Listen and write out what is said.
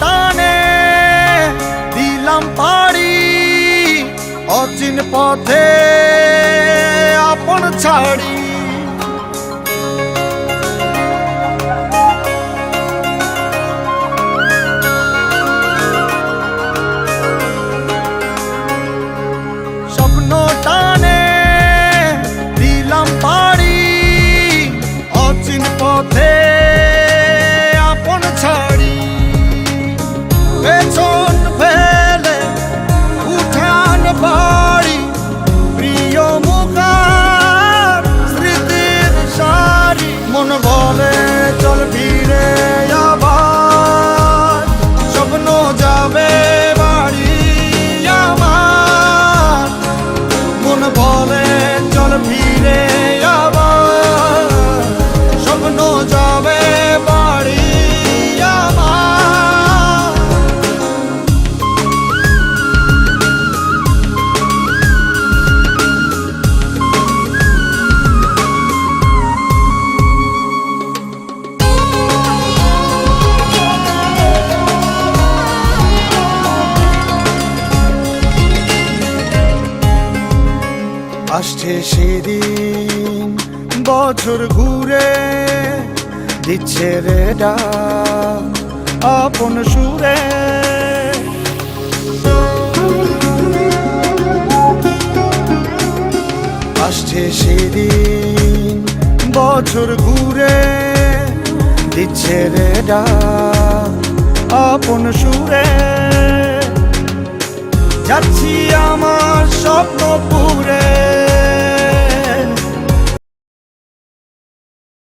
টানে দিলাম পাড়ি অচিন পথে আপন ছাড়ি। স্বপ্ন টানে দিলাম পাড়ি অচিন পথে আপন ছাড়ি। পেছন ফেলে উঠান বাড়ি প্রিয় মুখার স্মৃতির সারি। মন বলে চল ফিরে আবার স্বপ্ন যাবে বাড়ি আমার। মন বলে চল ফিরে আবার স্বপ্ন যাবে বাড়ি আমার। আসছে সেদিন বছর ঘুরে দিচ্ছে রে ডাক আপন সুরে। আসছে সেদিন বছর ঘুরে দিচ্ছে রে ডাক আপন সুরে। যাচ্ছি আমার